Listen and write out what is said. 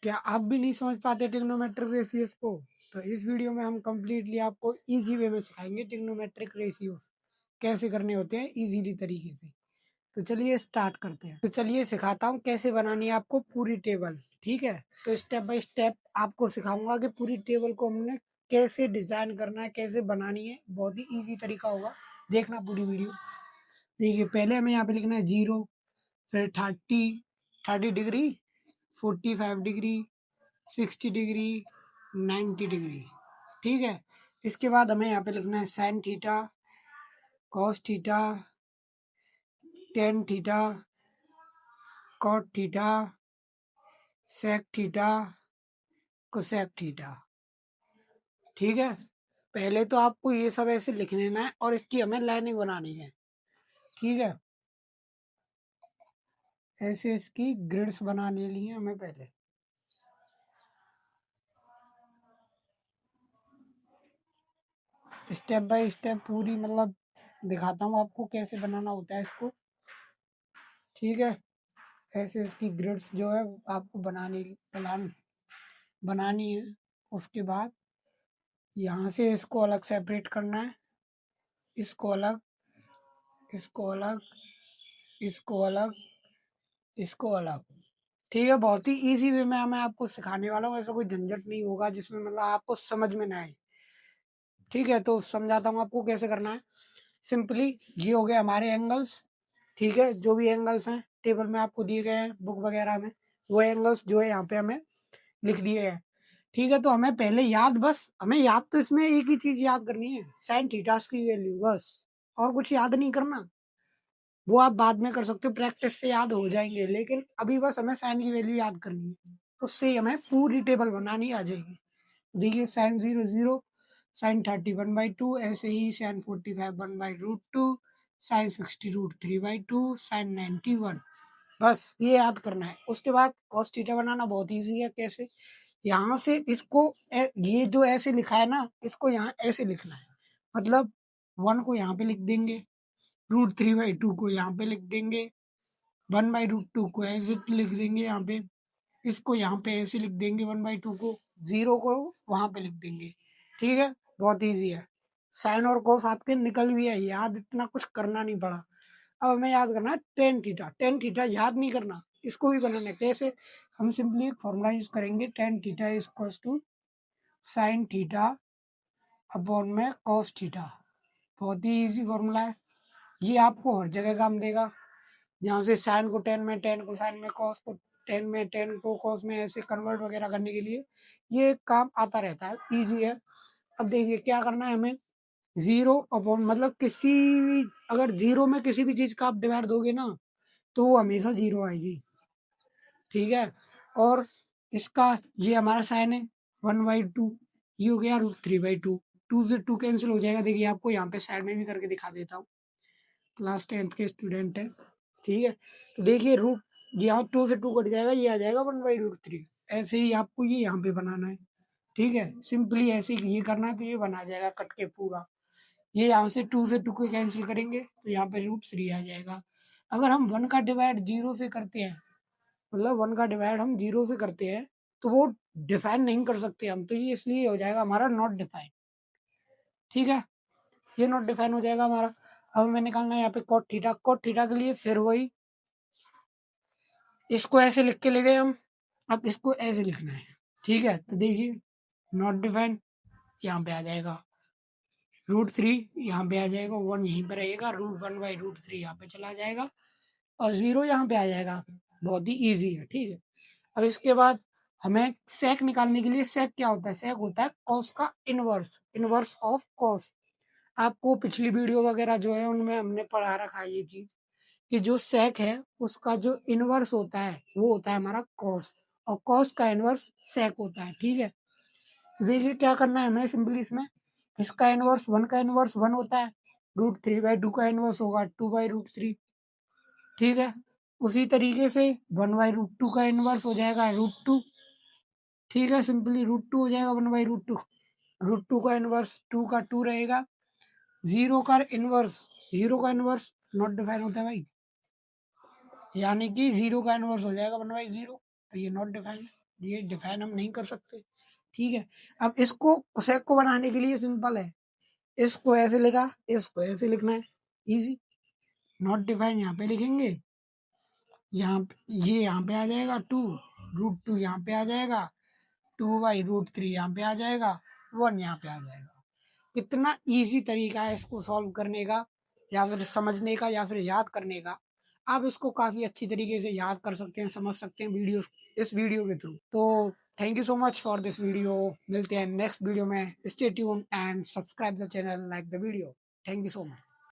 क्या आप भी नहीं समझ पाते ट्रिग्नोमेट्रिक रेशियोज को? तो इस वीडियो में हम कंप्लीटली आपको इजी वे में सिखाएंगे ट्रिग्नोमेट्रिक रेशियोज कैसे करने होते हैं इजीली तरीके से। तो चलिए स्टार्ट करते हैं। तो चलिए सिखाता हूँ कैसे बनानी है आपको पूरी टेबल। ठीक है, तो स्टेप बाय स्टेप आपको सिखाऊंगा कि पूरी टेबल को हमने कैसे डिजाइन करना है, कैसे बनानी है। बहुत ही ईजी तरीका होगा, देखना पूरी वीडियो। देखिए, पहले हमें यहाँ पे लिखना है 0, फिर 30 डिग्री, 45 डिग्री, 60 डिग्री, 90 डिग्री। ठीक है, इसके बाद हमें यहाँ पे लिखना है sine theta, cos theta, tan theta, cot theta, sec theta, cosec theta. ठीक है, पहले तो आपको ये सब ऐसे लिख लेना है और इसकी हमें लाइनिंग बनानी है। ठीक है, ऐसे इसकी ग्रिड्स बना ले लिए हमें पहले। स्टेप बाय स्टेप पूरी मतलब दिखाता हूँ आपको कैसे बनाना होता है इसको। ठीक है, ऐसे इसकी ग्रिड्स जो है आपको बनानी है। उसके बाद यहाँ से इसको अलग सेपरेट करना है, इसको अलग, इसको अलग, इसको अलग, इसको अलग। ठीक है, बहुत ही इजी वे में मैं आपको सिखाने वाला हूँ। ऐसा कोई झंझट नहीं होगा जिसमें मतलब आपको समझ में ना आए। ठीक है, तो समझाता हूँ आपको कैसे करना है। सिंपली ये हो गए हमारे एंगल्स। ठीक है, जो भी एंगल्स हैं टेबल में आपको दिए गए हैं बुक वगैरह में, वो एंगल्स जो है यहाँ पे हमें लिख दिए हैं। ठीक है, तो हमें पहले हमें याद तो इसमें एक ही चीज याद करनी है, साइन थीटास की वैल्यू बस। और कुछ याद नहीं करना, वो आप बाद में कर सकते हो, प्रैक्टिस से याद हो जाएंगे। लेकिन अभी बस हमें साइन की वैल्यू याद करनी है, उससे हमें पूरी टेबल बनानी आ जाएगी। देखिए, साइन 0 0, साइन 30 1/2, ऐसे ही साइन 45 1/√2, साइन 60 √3/2, साइन 90 1। बस ये याद करना है। उसके बाद कॉस थीटा बनाना बहुत ईजी है। कैसे? यहाँ से इसको ये जो ऐसे लिखा है ना, इसको यहाँ ऐसे लिखना है। मतलब 1 को यहाँ पे लिख देंगे, √3/2 को यहाँ पे लिख देंगे, 1/√2 को ऐसे लिख देंगे यहाँ पे, इसको यहाँ पे ऐसे लिख देंगे 1/2 को, 0 को वहां पे लिख देंगे। ठीक है, बहुत इजी है। साइन और कोस आपके निकल भी है, याद इतना कुछ करना नहीं पड़ा। अब हमें याद करना है टेन थीटा। टेन थीटा याद नहीं करना, इसको भी बनाना है। कैसे? हम सिंपली एक फॉर्मूला यूज करेंगे, tan theta is equal to sine theta upon में कॉस थीटा। बहुत ही इजी फॉर्मूला है, ये आपको हर जगह काम देगा। जहाँ से साइन को टेन में, टेन को साइन में, कॉस को टेन में, टेन को कॉस में, ऐसे कन्वर्ट वगैरह करने के लिए ये काम आता रहता है, इजी है। अब देखिए क्या करना है हमें, 0 अपॉन मतलब किसी भी, अगर 0 में किसी भी चीज का आप डिवाइड दोगे ना तो वो हमेशा 0 आएगी। ठीक है, और इसका ये हमारा साइन है 1/2, ये हो गया √3/2। 2 से 2 कैंसिल हो जाएगा। देखिए, आपको यहाँ पे साइड में भी करके दिखा देता हूँ, क्लास 10th के स्टूडेंट है। ठीक है, तो देखिए रूट, यहाँ 2 से 2 कट जाएगा, ये आ जाएगा 1/√3। ऐसे ही आपको ये यहाँ पे बनाना है। ठीक है, सिंपली ऐसे ही ये करना है, तो ये बना जाएगा कट के पूरा। ये यहाँ से 2 से 2 को कैंसिल करेंगे तो यहाँ पे √3 आ जाएगा। अगर हम 1 का डिवाइड 0 से करते हैं, मतलब 1 का डिवाइड हम 0 से करते हैं, तो वो डिफाइन नहीं कर सकते हम, तो ये इसलिए हो जाएगा हमारा नॉट डिफाइन। ठीक है, ये नॉट डिफाइन हो जाएगा हमारा। अब हमें निकालना है यहाँ पे कॉट थीटा। कॉट थीटा के लिए फिर वही, इसको ऐसे लिख के ले गए हम, अब इसको ऐसे लिखना है। ठीक है, तो देखिए, नॉट डिफाइन यहाँ पे आ जाएगा, √3 यहाँ पे आ जाएगा, 1 यहीं पे रहेगा, √1/√3 यहाँ पे चला जाएगा, और 0 यहाँ पे आ जाएगा। बहुत ही ईजी है। ठीक है, अब इसके बाद हमें सेक निकालने के लिए, सेक क्या होता है? सेक होता है कॉस का इनवर्स, इनवर्स ऑफ कॉस। आपको पिछली वीडियो वगैरह जो है उनमें हमने पढ़ा रखा है ये चीज, कि जो सेक है उसका जो इनवर्स होता है वो होता है हमारा कॉस, और कॉस का इनवर्स सेक होता है। ठीक है, तो देखिए क्या करना है हमें सिंपली इसमें, इसका इनवर्स 1 का इनवर्स 1 होता है, √3/2 का इनवर्स होगा 2/√3। ठीक है, उसी तरीके से 1/√2 का इनवर्स हो जाएगा √2। ठीक है, सिंपली √2 हो जाएगा 1/√2। √2 का इनवर्स 2 का 2 रहेगा, 0 का इनवर्स, 0 का इनवर्स नॉट डिफाइन होता है भाई, यानी कि 0 का इनवर्स हो जाएगा 1/0, तो ये नॉट डिफाइन है। ये डिफाइन हम नहीं कर सकते, ठीक है। अब इसको कोसेक को बनाने के लिए सिंपल है, इसको ऐसे लिखा, इसको ऐसे लिखना है, इजी। नॉट डिफाइन यहाँ पे लिखेंगे, यहाँ ये यहाँ पे आ जाएगा 2√2 यहाँ पे आ जाएगा, 2/√3 यहाँ पे आ जाएगा, 1 यहाँ पे आ जाएगा। कितना इजी तरीका है इसको सॉल्व करने का, या फिर समझने का, या फिर याद करने का। आप इसको काफ़ी अच्छी तरीके से याद कर सकते हैं, समझ सकते हैं इस वीडियो के थ्रू। तो thank you so much for this video. मिलते हैं नेक्स्ट वीडियो में। Stay tune and subscribe the channel, like the video. Thank you so much.